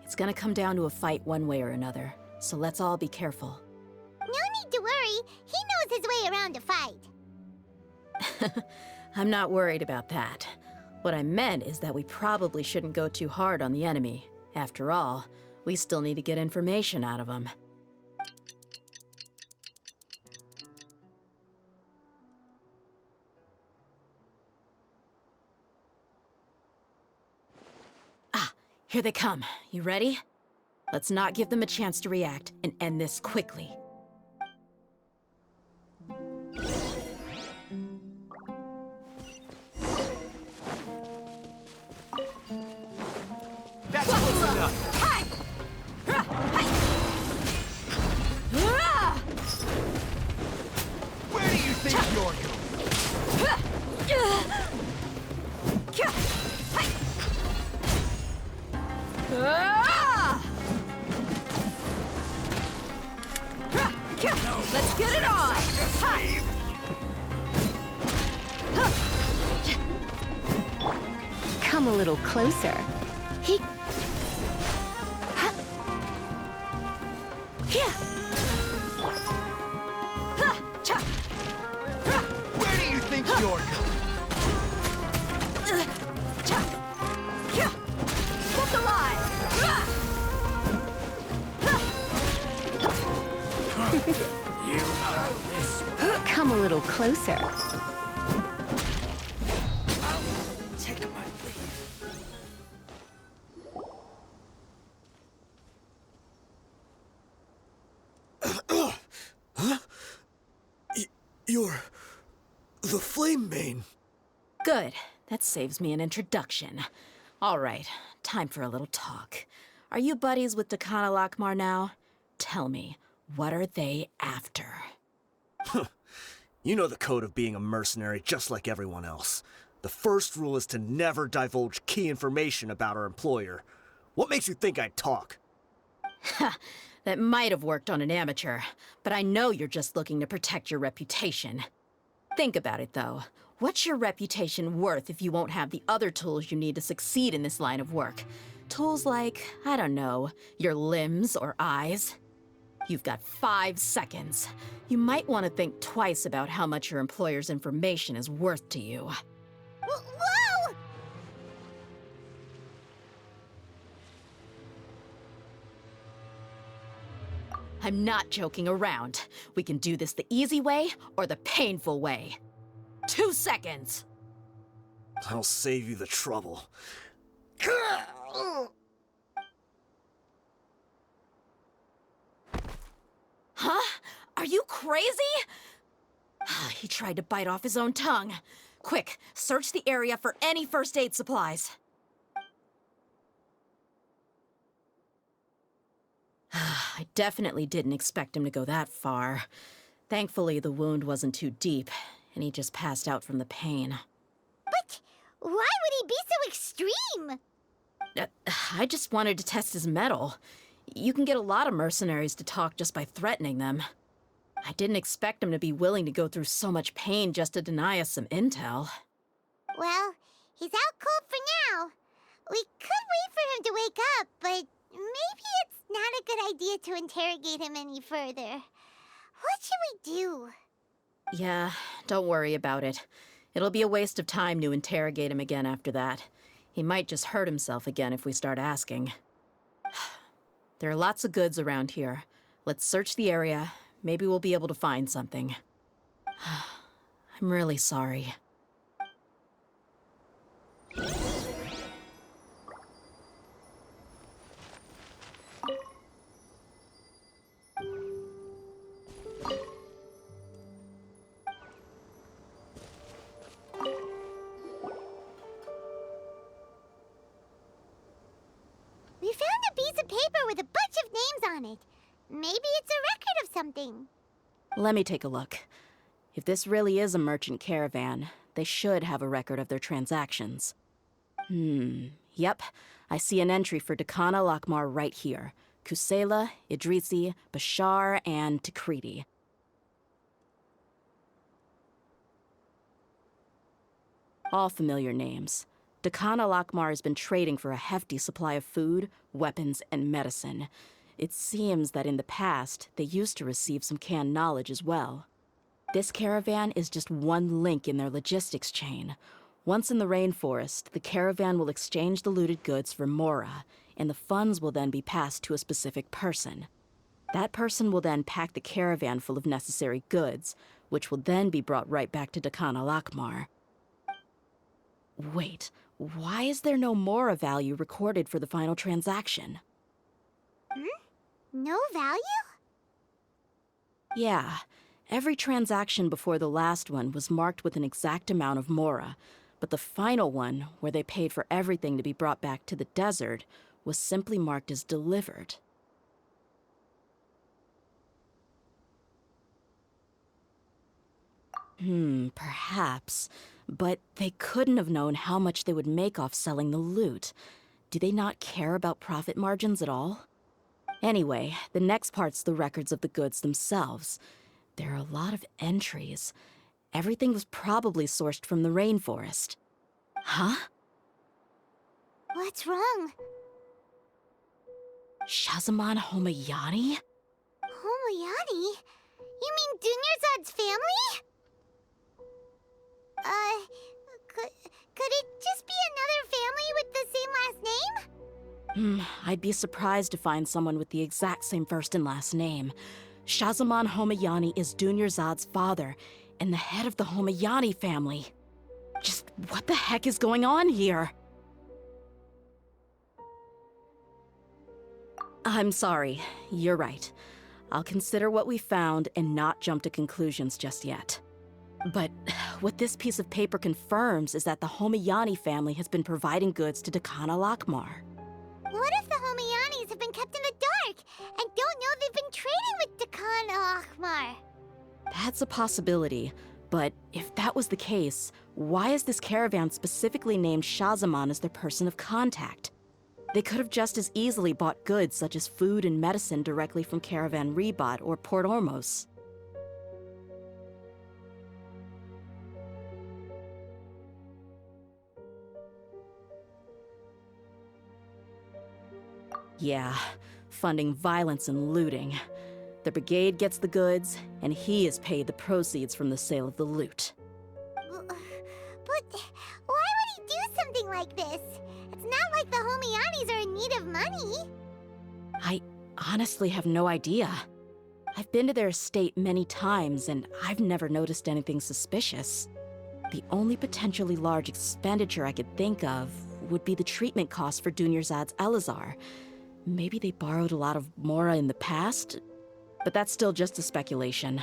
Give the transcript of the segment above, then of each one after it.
It's gonna come down to a fight one way or another, so let's all be careful. No need to worry. He knows his way around a fight. I'm not worried about that. What I meant is that we probably shouldn't go too hard on the enemy. After all, we still need to get information out of them. Ah, here they come. You ready? Let's not give them a chance to react and end this quickly. That's close enough. Where do you think you're Let's get it on! Come a little closer. He... Where do you think you're going? Look alive! You are this. Come a little closer. Take my leave. Huh? You're the Flame Mane. Good. That saves me an introduction. All right, time for a little talk. Are you buddies with Dakana Lakmar now? Tell me, what are they after? You know the code of being a mercenary just like everyone else. The first rule is to never divulge key information about our employer. What makes you think I'd talk? Ha! That might have worked on an amateur, but I know you're just looking to protect your reputation. Think about it, though. What's your reputation worth if you won't have the other tools you need to succeed in this line of work? Tools like, I don't know, your limbs or eyes? You've got 5 seconds. You might want to think twice about how much your employer's information is worth to you. Whoa! I'm not joking around. We can do this the easy way or the painful way. 2 seconds! I'll save you the trouble. Huh? Are you crazy? He tried to bite off his own tongue. Quick, search the area for any first aid supplies. I definitely didn't expect him to go that far. Thankfully, the wound wasn't too deep, and he just passed out from the pain. But why would he be so extreme? I just wanted to test his mettle. You can get a lot of mercenaries to talk just by threatening them. I didn't expect him to be willing to go through so much pain just to deny us some intel. Well, he's out cold for now. We could wait for him to wake up, but maybe it's not a good idea to interrogate him any further. What should we do? Yeah, don't worry about it. It'll be a waste of time to interrogate him again after that. He might just hurt himself again if we start asking. There are lots of goods around here. Let's search the area. Maybe we'll be able to find something. I'm really sorry. We found a piece of paper with a bunch of names on it. Maybe it's a record of something. Let me take a look. If this really is a merchant caravan, they should have a record of their transactions. Yep. I see an entry for Dakana Lakmar right here. Kusela, Idrisi, Bashar, and Takriti. All familiar names. Dakan al-Akmar has been trading for a hefty supply of food, weapons, and medicine. It seems that in the past, they used to receive some canned knowledge as well. This caravan is just one link in their logistics chain. Once in the rainforest, the caravan will exchange the looted goods for Mora, and the funds will then be passed to a specific person. That person will then pack the caravan full of necessary goods, which will then be brought right back to Dakan al-Akmar. Wait, why is there no Mora value recorded for the final transaction? No value? Yeah, every transaction before the last one was marked with an exact amount of Mora, but the final one, where they paid for everything to be brought back to the desert, was simply marked as delivered. Perhaps. But they couldn't have known how much they would make off selling the loot. Do they not care about profit margins at all? Anyway, the next part's the records of the goods themselves. There are a lot of entries. Everything was probably sourced from the rainforest. Huh? What's wrong? Shahzaman Homayani? Homayani? You mean Dunyarzad's family? Could it just be another family with the same last name? I'd be surprised to find someone with the exact same first and last name. Shahzaman Homayani is Dunyarzad's father, and the head of the Homayani family. Just what the heck is going on here? I'm sorry, you're right. I'll consider what we found and not jump to conclusions just yet. But what this piece of paper confirms is that the Homayani family has been providing goods to Dakan al-Akmar. What if the Homayanis have been kept in the dark and don't know they've been trading with Dakan al-Akmar? That's a possibility, but if that was the case, why is this caravan specifically named Shahzaman as their person of contact? They could have just as easily bought goods such as food and medicine directly from Caravan Ribat or Port Ormos. Yeah, funding violence and looting. The brigade gets the goods, and he is paid the proceeds from the sale of the loot. But why would he do something like this? It's not like the Homayanis are in need of money. I honestly have no idea. I've been to their estate many times, and I've never noticed anything suspicious. The only potentially large expenditure I could think of would be the treatment costs for Dunyarzad's Elazar. Maybe they borrowed a lot of Mora in the past? But that's still just a speculation.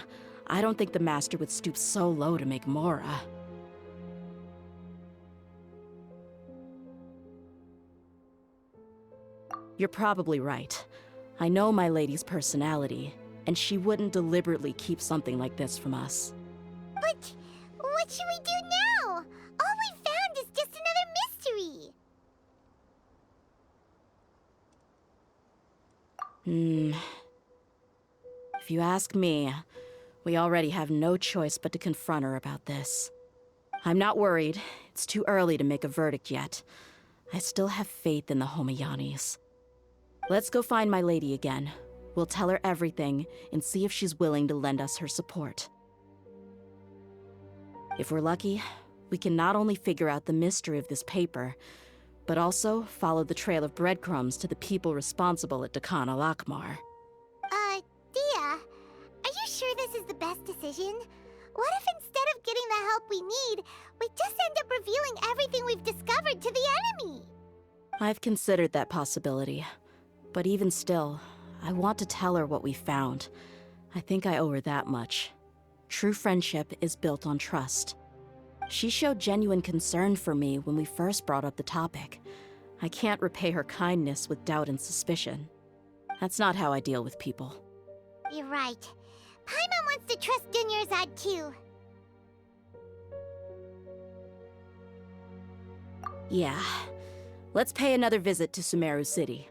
I don't think the Master would stoop so low to make Mora. You're probably right. I know my lady's personality, and she wouldn't deliberately keep something like this from us. But what should we do now? All we found is just another mystery. If you ask me, we already have no choice but to confront her about this. I'm not worried. It's too early to make a verdict yet. I still have faith in the Homayanis. Let's go find my lady again. We'll tell her everything and see if she's willing to lend us her support. If we're lucky, we can not only figure out the mystery of this paper, but also follow the trail of breadcrumbs to the people responsible at Dakan al-Akmar. Dia, are you sure this is the best decision? What if instead of getting the help we need, we just end up revealing everything we've discovered to the enemy? I've considered that possibility. But even still, I want to tell her what we found. I think I owe her that much. True friendship is built on trust. She showed genuine concern for me when we first brought up the topic. I can't repay her kindness with doubt and suspicion. That's not how I deal with people. You're right. Paimon wants to trust Dunyarzad too. Yeah. Let's pay another visit to Sumeru City.